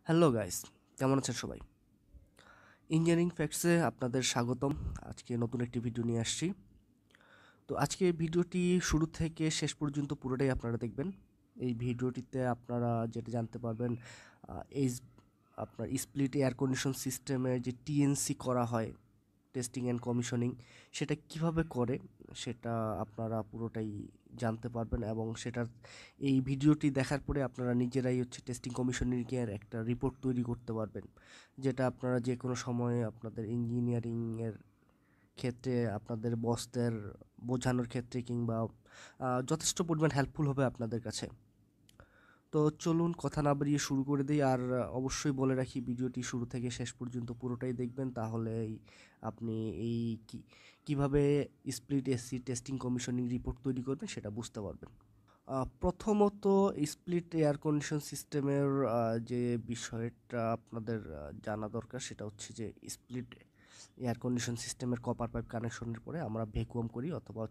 Hello guys, কেমন আছেন সবাই? ইঞ্জিনিয়ারিং ফ্যাক্টসে আপনাদের স্বাগতম। আজকে নতুন একটি ভিডিও নিয়ে আসছি। তো আজকে ভিডিওটি শুরু থেকে শেষ পর্যন্ত পুরোটাই আপনারা দেখবেন। এই ভিডিওটিতে আপনারা যেটা জানতে পারবেন, এই আপনার স্প্লিট এয়ার কন্ডিশন সিস্টেমে যে টিএনসি করা হয়, টেস্টিং অ্যান্ড কমিশনিং, সেটা কিভাবে করে সেটা আপনারা পুরোটাই জানতে পারবেন এবং সেটার এই ভিডিওটি দেখার পরে আপনারা নিজেরাই টেস্টিং কমিশনিংয়ের একটা রিপোর্ট তৈরি করতে পারবেন, যেটা আপনারা যে কোনো সময়ে আপনাদের ইঞ্জিনিয়ারিংয়ের ক্ষেত্রে আপনাদের বসদের বোঝানোর ক্ষেত্রে কিংবা যথেষ্ট পরিমাণ হেল্পফুল হবে আপনাদের কাছে। তো চলুন কথা না বাড়িয়ে শুরু করে দিই। আর অবশ্যই বলে রাখি, ভিডিওটি শুরু থেকে শেষ পর্যন্ত পুরোটাই দেখবেন, তাহলেই আপনি এই কিভাবে split AC testing commissioning report তৈরি করবেন সেটা বুঝতে পারবেন। প্রথমত, স্প্লিট এয়ার কন্ডিশন সিস্টেমের যে বিষয়টা আপনাদের জানা দরকার সেটা হচ্ছে যে স্প্লিট এয়ার কন্ডিশন সিস্টেমের কপার পাইপ কানেকশনের পরে আমরা ভ্যাকুয়াম করি, অথবা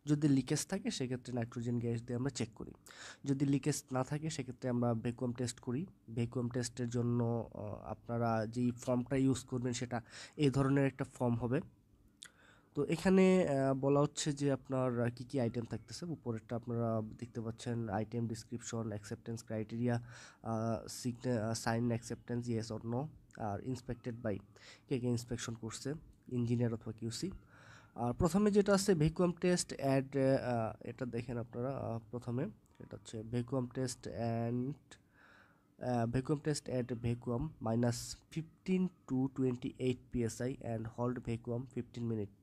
যদি লিকেজ থাকে সেক্ষেত্রে নাইট্রোজেন গ্যাস দিয়ে আমরা চেক করি। যদি লিকেজ না থাকে সেক্ষেত্রে আমরা ভ্যাকুয়াম টেস্ট করি। ভ্যাকুয়াম টেস্টের জন্য আপনারা যেই ফর্মটা ইউজ করবেন সেটা এই ধরনের একটা ফর্ম হবে। তো এখানে বলা হচ্ছে যে আপনার কি কি আইটেম থাকতেছে। উপরেরটা আপনারা দেখতে পাচ্ছেন, item description, acceptance criteria, sign acceptance yes or no, আর ইন্সপেক্টেড বাই, কে কে ইন্সপেকশন করছে, ইঞ্জিনিয়ার অথবা কিউসি। আর প্রথমে যেটা আছে ভ্যাকুয়াম টেস্ট অ্যাড, এটা দেখেন আপনারা। প্রথমে এটা হচ্ছে vacuum test and vacuum test at vacuum -15 to 28 psi and hold vacuum 15 minutes.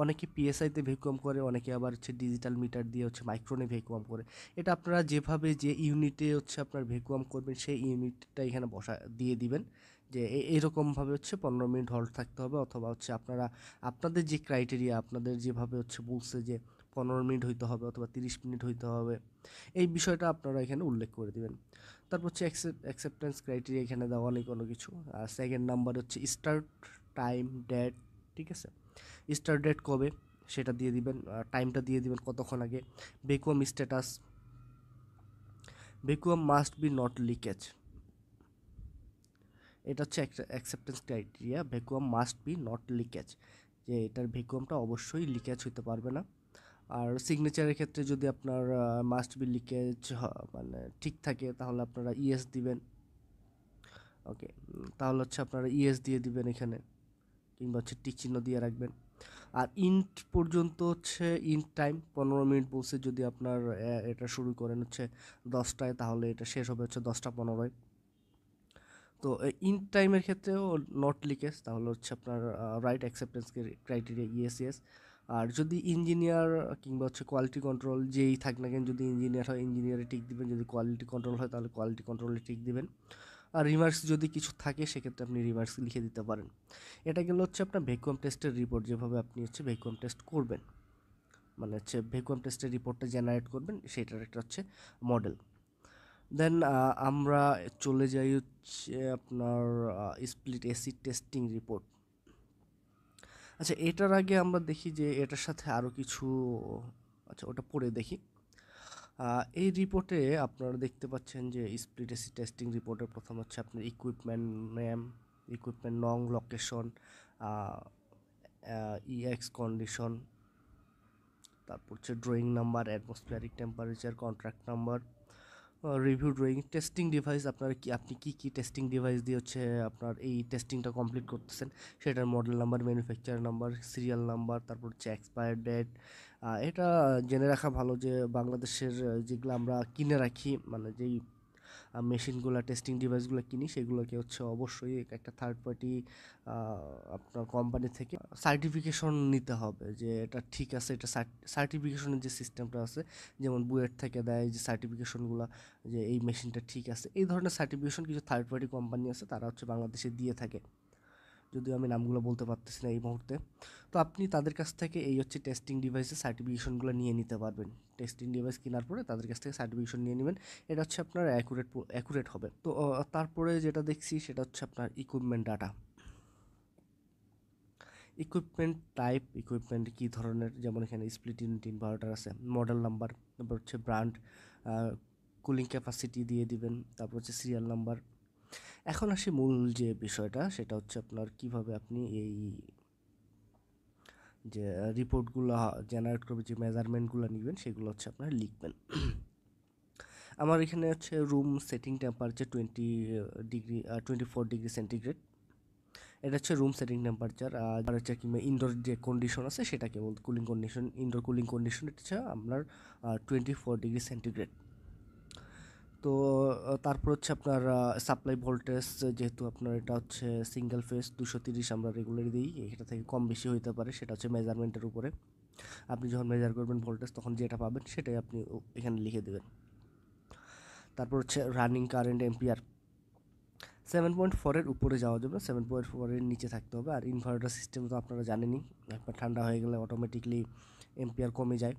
অনেকে পিএসআইতে ভ্যাকুয়াম করে, অনেকে আবার ডিজিটাল মিটার দিয়ে মাইক্রোনে ভ্যাকুয়াম করে। এটা আপনারা যেভাবে যে ইউনিটে আপনার ভ্যাকুয়াম করবেন সেই ইউনিটটা এখানে দিয়ে দিবেন, যে এইরকমভাবে 15 মিনিট হল্ড থাকতে হবে, অথবা আপনারা আপনাদের যে ক্রাইটেরিয়া, আপনাদের যেভাবে বলছে যে 15 মিনিট হইতে হবে অথবা 30 মিনিট হইতে হবে, এই বিষয়টা আপনারা এখানে উল্লেখ করে দিবেন। তারপর অ্যাকসেপ্টেন্স ক্রাইটেরিয়া এখানে দেওয়া নেই কোনো কিছু। আর second number start time date, ঠিক আছে? স্টার্ট ডেট কবে সেটা দিয়ে দিবেন, টাইমটা দিয়ে দিবেন কতক্ষণ আগে। Vacuum status, vacuum must be not leakage, এটা হচ্ছে একটা acceptance criteria. Vacuum must be not leakage, যে এটার ভ্যাকুয়ামটা অবশ্যই লিকেজ হতে পারবে না। আর সিগনেচারের ক্ষেত্রে যদি আপনার মাস্ট বি লিকেজ মানে ঠিক থাকে তাহলে আপনারা ইএস দিবেন। ওকে, তাহলে আপনারা ইএস দিয়ে দিবেন এখানে, কিংবা টিক চিহ্ন দিয়ে রাখবেন। আর ইন্ট পর্যন্ত ইন্ট টাইম 15 মিনিট বলছে। যদি আপনার এটা শুরু করেন 10টায়, তাহলে এটা শেষ হবে 10টা 15-য়। তো ইন্ট টাইমের ক্ষেত্রেও নট লিকেজ, তাহলে আপনার right acceptance criteria yes yes. আর যদি ইঞ্জিনিয়ার কিংবা কোয়ালিটি কন্ট্রোল যেই থাক না কেন, যদি ইঞ্জিনিয়ার হয় ইঞ্জিনিয়ারে টিক দিবেন, যদি কোয়ালিটি কন্ট্রোল হয় তাহলে কোয়ালিটি কন্ট্রোলে টিক দিবেন। আর রিমার্কস যদি কিছু থাকে সেক্ষেত্রে আপনি রিমার্কস লিখে দিতে পারেন। এটা গেল আপনার ভ্যাকুয়াম টেস্টের রিপোর্ট, যেভাবে আপনি ভ্যাকুয়াম টেস্ট করবেন, মানে ভ্যাকুয়াম টেস্টের রিপোর্টটা জেনারেট করবেন, সেটার একটা মডেল। দেন আমরা চলে যাই আপনার স্প্লিট এসিড টেস্টিং রিপোর্ট। আচ্ছা, এটার আগে আমরা দেখি যে এটার সাথে আরও কিছু, ওটা পড়ে দেখি। এই রিপোর্টে আপনারা দেখতে পাচ্ছেন যে স্প্লিট এসিড টেস্টিং রিপোর্টের প্রথম আপনার ইকুইপমেন্ট নেম, ইকুইপমেন্ট নং, লোকেশন, ইএক্স কন্ডিশন, তারপর drawing number, atmospheric temperature, contract number, review drawing, testing device, আপনি কি টেস্টিং ডিভাইস দিয়ে আপনার এই টেস্টিংটা কমপ্লিট করতেছেন সেটার model number, manufacturer number, serial number, তারপর এক্সপায়ার ডেট। এটা জেনে রাখা ভালো যে বাংলাদেশের যেগুলো আমরা কিনে রাখি, মানে যেই মেশিনগুলো, টেস্টিং ডিভাইসগুলো কিনি, সেগুলোকে অবশ্যই একটা থার্ড পার্টি আপনার কোম্পানি থেকে সার্টিফিকেশন নিতে হবে যে এটা ঠিক আছে। এটা সার্টিফিকেশনের যে সিস্টেমটা আছে, যেমন বুয়েট থেকে দেয় যে সার্টিফিকেশনগুলো, যে এই মেশিনটা ঠিক আছে, এই ধরনের সার্টিফিকেশন কিছু থার্ড পার্টি কোম্পানি আছে, তারা বাংলাদেশে দিয়ে থাকে, যদিও আমি নামগুলো বলতে পারতেছি না এই মুহূর্তে। তো আপনি তাদের কাছ থেকে এই টেস্টিং ডিভাইসের সার্টিফিকেশনগুলো নিয়ে নিতে পারবেন। টেস্টিং ডিভাইস কেনার পরে তাদের কাছ থেকে সার্টিফিকেশন নিয়ে নেবেন, এটা আপনার অ্যাকুরেট হবে। তো তারপরে যেটা দেখছি সেটা আপনার equipment data, equipment type, equipment কী ধরনের, যেমন এখানে স্প্লিট ইউনিট ইনভার্টার আছে, মডেল নাম্বার, তারপর ব্র্যান্ড, কুলিং ক্যাপাসিটি দিয়ে দিবেন, তারপর সিরিয়াল নাম্বার, এখন আসি মূল যে বিষয়টা, সেটা হচ্ছে আপনার কিভাবে আপনি এই যে রিপোর্টগুলো জেনারেট করবে, যে মেজারমেন্টগুলো নেবেন সেগুলো হচ্ছে আপনারা লিখবেন। আমার এখানে হচ্ছে room setting temperature 24 degree centigrade. এটা হচ্ছে রুম সেটিং টেম্পারেচার। আর হচ্ছে কিংবা ইনডোর যে কন্ডিশন আছে সেটাকে বলতে cooling condition, indoor cooling condition এটা হচ্ছে আপনার 24 ডিগ্রি সেন্টিগ্রেড। তো তারপর হচ্ছে আপনার সাপ্লাই ভোল্টেজ, যেহেতু আপনার এটা হচ্ছে সিঙ্গেল ফেজ 230 আমরা রেগুলারই দিই, এটা থেকে কম বেশি হইতে পারে, সেটা হচ্ছে মেজারমেন্টের উপরে। আপনি যখন মেজার করবেন ভোল্টেজ তখন যেটা পাবেন সেটাই আপনি এখানে লিখে দেবেন। তারপর হচ্ছে রানিং কারেন্ট এম্পিয়ার 7.4-এর উপরে যাওয়া যাবে, 7.4-এর নিচে থাকতে হবে। আর ইনভার্টার সিস্টেম তো আপনারা জানেনই, একবার ঠান্ডা হয়ে গেলে অটোমেটিকলি এম্পিয়ার কমে যায়।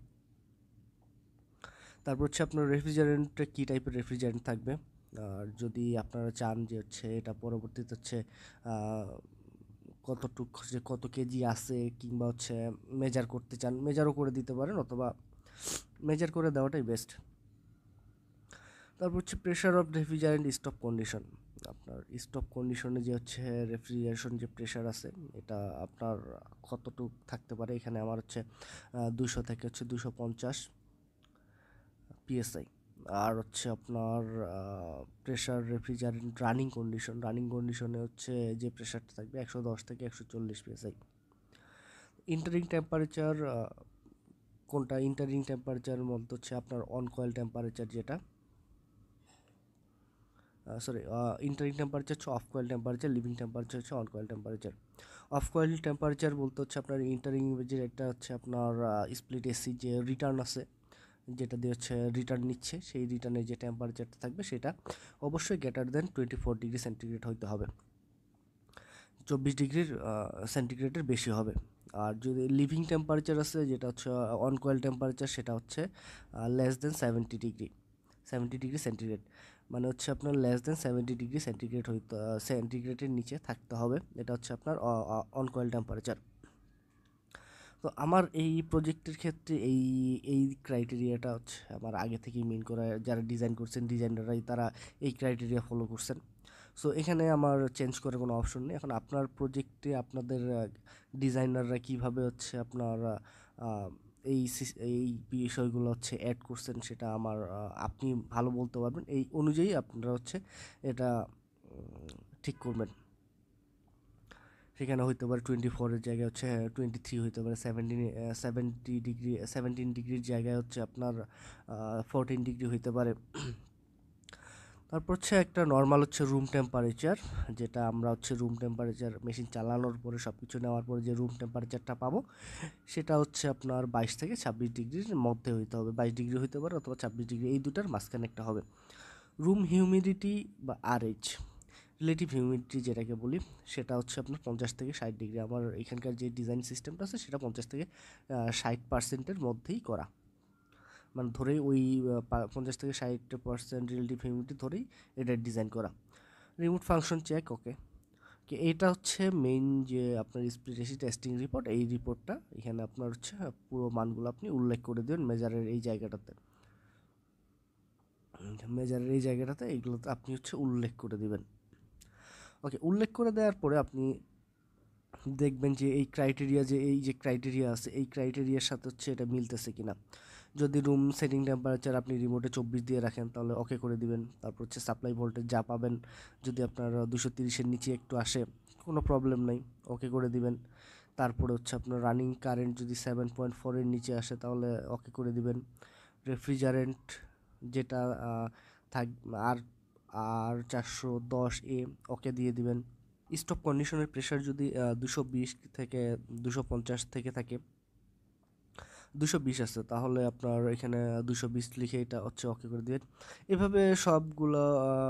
তারপর হচ্ছে আপনার রেফ্রিজারেন্টে কী টাইপের রেফ্রিজারেন্ট থাকবে, আর যদি আপনারা চান যে হচ্ছে এটা পরবর্তীতে হচ্ছে কত কেজি আছে, কিংবা হচ্ছে মেজার করতে চান, মেজারও করে দিতে পারেন, অথবা মেজার করে দেওয়াটাই বেস্ট। তারপর হচ্ছে pressure of refrigerant stop condition. আপনার স্টপ কন্ডিশনে যে হচ্ছে রেফ্রিজারেশন যে প্রেশার আছে এটা আপনার কতটুকু থাকতে পারে, এখানে আমার হচ্ছে 200 থেকে হচ্ছে 250 পিএসআই। আর হচ্ছে আপনার প্রেশার রেফ্রিজারেন্ট রানিং কন্ডিশনে হচ্ছে যে প্রেশারটা থাকবে 110 থেকে 140 পিএসআই। ইন্টারিং টেম্পারেচার কোনটা? ইন্টারিং টেম্পারেচারের মধ্যে হচ্ছে আপনার অন কয়েল টেম্পারেচার, যেটা ইন্টারিং টেম্পারেচার হচ্ছে off coil temperature, leaving temperature হচ্ছে on coil temperature. Off coil temperature বলতে হচ্ছে আপনার ইন্টারিং যেটা হচ্ছে আপনার স্প্লিট এসি যে রিটার্ন আছে, যেটা দিয়ে হচ্ছে রিটার্ন নিচ্ছে, সেই রিটার্নের যে টেম্পারেচারটা থাকবে সেটা অবশ্যই গ্রেটার দেন 24 ডিগ্রি সেন্টিগ্রেড হইতে হবে, 24 ডিগ্রি সেন্টিগ্রেডের বেশি হবে। আর যদি লিভিং টেম্পারেচার আছে, যেটা হচ্ছে অন কয়েল টেম্পারেচার, সেটা হচ্ছে লেস দেন 70 ডিগ্রি সেন্টিগ্রেড। মানে হচ্ছে আপনার লেস দেন 70 ডিগ্রি সেন্টিগ্রেড সেন্টিগ্রেডের নিচে থাকতে হবে, এটা হচ্ছে আপনার অন কয়েল টেম্পারেচার। তো আমার এই প্রজেক্টের ক্ষেত্রে এই এই ক্রাইটেরিয়াটা হচ্ছে আমার আগে থেকেই মেন করা, যারা ডিজাইন করছেন ডিজাইনাররাই তারা এই ক্রাইটেরিয়া ফলো করছেন। সো এখানে আমার চেঞ্জ করার কোনো অপশন নেই। এখন আপনার প্রজেক্টে আপনাদের ডিজাইনাররা কীভাবে হচ্ছে আপনার এই বিষয়গুলো হচ্ছে অ্যাড করছেন, সেটা আপনি ভালো বলতে পারবেন, এই অনুযায়ী আপনারা হচ্ছে এটা ঠিক করবেন। সেখানে হইতে পারে 24-এর জায়গায় হচ্ছে 23 হইতে পারে, 17 ডিগ্রির জায়গায় হচ্ছে আপনার 14 ডিগ্রি হইতে পারে। তারপর হচ্ছে একটা নর্মাল হচ্ছে রুম টেম্পারেচার, যেটা আমরা হচ্ছে রুম টেম্পারেচার মেশিন চালানোর পরে সব কিছু নেওয়ার পরে যে রুম টেম্পারেচারটা পাবো, সেটা হচ্ছে আপনার 22 থেকে 26 ডিগ্রির মধ্যে হইতে হবে। 22 ডিগ্রি হইতে পারে অথবা 26 ডিগ্রি, এই দুটার মাঝখানে একটা হবে। রুম হিউমিডিটি বা আরএইচ, রিলেটিভ হিউমিডিটি যেটাকে বলি, সেটা হচ্ছে আপনার 50 থেকে 60 ডিগ্রি। আমার এখানকার যে ডিজাইন সিস্টেমটা আছে সেটা 50 থেকে 60%-এর মধ্যেই করা, মানে ধরেই ওই 50 থেকে 60% রিলেটিভ হিউমিডিটি ধরেই এটা ডিজাইন করা। রিমোট ফাংশন চেক, ওকে। এইটা হচ্ছে মেইন যে আপনার স্প্লিট এসি টেস্টিং রিপোর্ট, এই রিপোর্টটা এখানে আপনার হচ্ছে পুরো মানগুলো আপনি উল্লেখ করে দেবেন মেজারের এই জায়গাটাতে এইগুলোতে আপনি হচ্ছে উল্লেখ করে দিবেন। ওকে, উল্লেখ করে দেওয়ার পরে আপনি দেখবেন যে এই যে ক্রাইটেরিয়া আছে, এই ক্রাইটেরিয়ার সাথে হচ্ছে এটা মিলতেছে কিনা। যদি রুম সেটিং টেম্পারেচার আপনি রিমোটে 24 দিয়ে রাখেন তাহলে ওকে করে দিবেন। তারপর হচ্ছে সাপ্লাই ভোল্টেজ যা পাবেন, যদি আপনার 230-এর নিচে একটু আসে কোনো প্রবলেম নাই, ওকে করে দিবেন। তারপরে হচ্ছে আপনার রানিং কারেন্ট যদি 7.4-এর নিচে আসে তাহলে ওকে করে দিবেন। রেফ্রিজারেন্ট যেটা থাক আর আর 410A ওকে দিয়ে দিবেন। স্টপ কন্ডিশনের প্রেশার যদি 220 থেকে 250 থেকে থাকে, 220 আছে তাহলে আপনার এখানে 220 লিখে এটা হচ্ছে ওকে করে দিবেন। এভাবে সবগুলো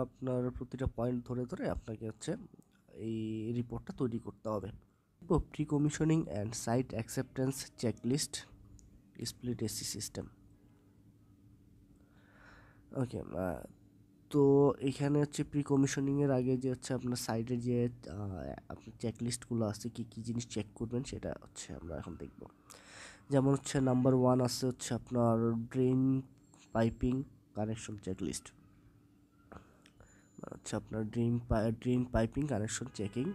আপনার প্রতিটা পয়েন্ট ধরে ধরে আপনাকে হচ্ছে এই রিপোর্টটা তৈরি করতে হবে। Pre commissioning and site acceptance checklist split AC system. Okay, তো এখানে হচ্ছে প্রি কমিশনিংয়ের আগে যে হচ্ছে আপনার সাইডে যে আপনার চেকলিস্টগুলো আছে, কী কী জিনিস চেক করবেন সেটা হচ্ছে আমরা এখন দেখব। যেমন হচ্ছে নাম্বার 1 আছে হচ্ছে আপনার ড্রেন পাইপিং কানেকশন চেকলিস্ট। আচ্ছা, আপনার ড্রেন পাইপিং কানেকশন চেকিং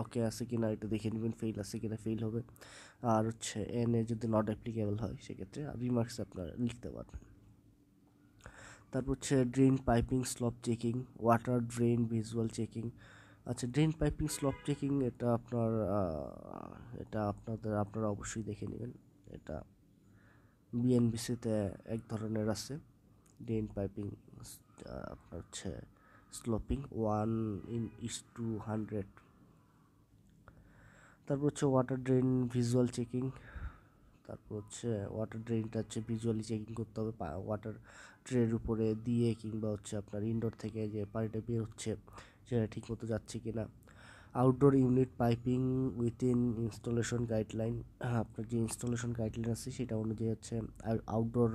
ওকে আছে কিনা এটা দেখে নেবেন, ফেল আছে কিনা ফেল হবে। আর হচ্ছে এনে যদি নট অ্যাপ্লিকেবল হয় সেক্ষেত্রে রিমার্কস আপনারা লিখতে পারবেন। তারপর হচ্ছে drain piping slope checking, water drain visual checking. আচ্ছা, ড্রেন পাইপিং স্লপ চেকিং এটা আপনারা অবশ্যই দেখে নেবেন। এটা বিএনবিসিতে এক ধরনের আছে ড্রেন পাইপিং, আপনার হচ্ছে স্লোপিং 1:100। তারপর হচ্ছে ওয়াটার ড্রেন ভিজুয়াল চেকিং। তারপর হচ্ছে ওয়াটার ড্রেনটা হচ্ছে ভিজুয়ালি চেকিং করতে হবে, ওয়াটার ট্রের উপরে দিয়ে কিংবা হচ্ছে আপনার ইনডোর থেকে যে পানিটা বের হচ্ছে সেটা ঠিকমতো যাচ্ছে কিনা। Outdoor unit piping within installation guideline, আপনার যে ইনস্টলেশন গাইডলাইন আছে সেটা অনুযায়ী হচ্ছে আউটডোর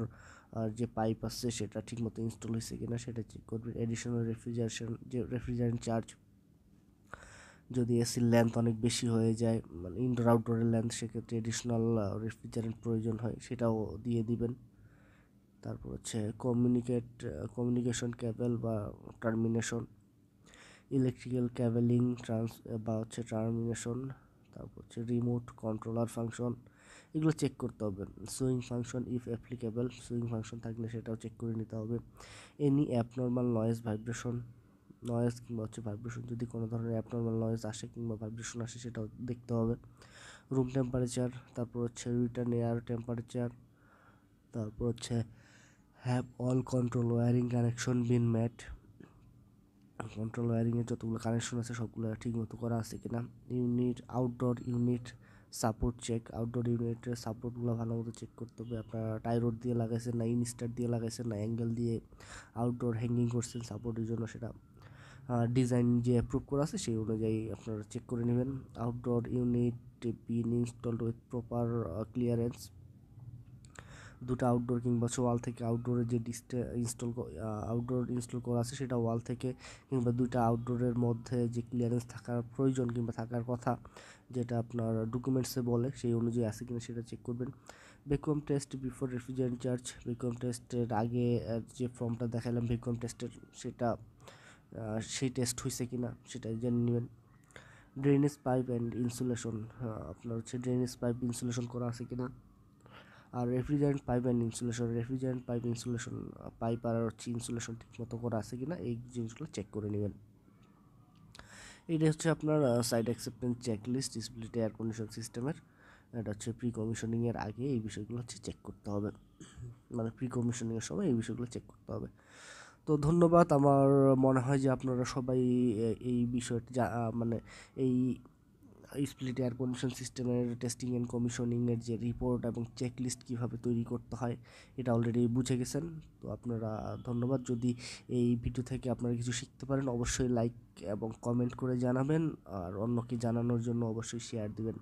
যে পাইপ আছে সেটা ঠিকমতো ইনস্টল হয়েছে কিনা সেটা চেক করবেন। এডিশনাল রেফ্রিজারেন্ট চার্জ, যদি এসির লেন্থ অনেক বেশি হয়ে যায়, মানে ইনডোর আউটডোরের লেন্থ, সেক্ষেত্রে এডিশনাল রেফ্রিজারেন্ট প্রয়োজন হয়, সেটাও দিয়ে দিবেন। তারপর হচ্ছে কমিউনিকেশন কেবল বা টার্মিনেশন, ইলেকট্রিক্যাল ক্যাবেলিং বা হচ্ছে টার্মিনেশন। তারপর হচ্ছে রিমোট কন্ট্রোলার ফাংশন, এগুলো চেক করতে হবে। Swing function if applicable, swing function থাকলে সেটাও চেক করে নিতে হবে। এনি অ্যাবনর্মাল নয়েজ কিংবা হচ্ছে ভাইব্রেশন, যদি কোনো ধরনের অ্যাবনর্মাল নয়েজ আসে কিংবা ভাইব্রেশন আসে সেটাও দেখতে হবে। রুম টেম্পারেচার, তারপর হচ্ছে রিটার্ন এয়ার টেম্পারেচার, তারপর হচ্ছে have all control wiring connection been met, control ওয়ারিংয়ের যতগুলো কানেকশন আছে সবগুলো ঠিকমতো করা আছে কিনা। Outdoor unit support check, outdoor ইউনিটের সাপোর্টগুলো ভালো মতো চেক করতে হবে। আপনারা টাই রড দিয়ে লাগাইছেন না ইনস্টার দিয়ে লাগাইছেন না অ্যাঙ্গেল দিয়ে আউটডোর হ্যাঙ্গিং করছেন সাপোর্টের জন্য, সেটা ডিজাইন যে অ্যাপ্রুভ করা আছে সেই অনুযায়ী আপনারা চেক করে নেবেন। Outdoor unit been installed with proper clearance, দুটো আউটডোর কিংবা ওয়াল থেকে আউটডোরের যে আউটডোর ইনস্টল করা আছে সেটা ওয়াল থেকে কিংবা দুইটা আউটডোরের মধ্যে যে ক্লিয়ারেন্স থাকার প্রয়োজন কিংবা থাকার কথা যেটা আপনার ডকুমেন্টসে বলে সেই অনুযায়ী আছে কিনা সেটা চেক করবেন। Vacuum test before refrigerant charge, vacuum টেস্টের আগে যে ফর্মটা দেখালাম ভ্যাকুয়াম টেস্টের সেটা সেই টেস্ট হয়েছে কিনা সেটা জেনে নেবেন। ড্রেনেজ পাইপ অ্যান্ড ইনসুলেশন, আপনার হচ্ছে ড্রেনেজ পাইপ ইনসুলেশন করা আছে কিনা। আর রেফ্রিজারেন্ট পাইপ পাইপ আর হচ্ছে ইনসুলেশন ঠিকমতো করা আছে কিনা এই জিনিসগুলো চেক করে নেবেন। এটা হচ্ছে আপনার site acceptance checklist split air condition সিস্টেমের। এটা হচ্ছে প্রি কমিশনিংয়ের আগে এই বিষয়গুলো হচ্ছে চেক করতে হবে, মানে প্রি কমিশনিংয়ের সময় এই বিষয়গুলো চেক করতে হবে। তো ধন্যবাদ। আমার মনে হয় যে আপনারা সবাই এই বিষয়টি মানে এই স্প্লিট এয়ার কন্ডিশন সিস্টেমের টেস্টিং অ্যান্ড কমিশনিংয়ের যে রিপোর্ট এবং চেকলিস্ট কীভাবে তৈরি করতে হয় এটা অলরেডি বুঝে গেছেন। তো আপনারা ধন্যবাদ। যদি এই ভিডিও থেকে আপনারা কিছু শিখতে পারেন অবশ্যই লাইক এবং কমেন্ট করে জানাবেন, আর অন্যকে জানানোর জন্য অবশ্যই শেয়ার দিবেন।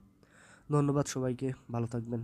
ধন্যবাদ সবাইকে, ভালো থাকবেন।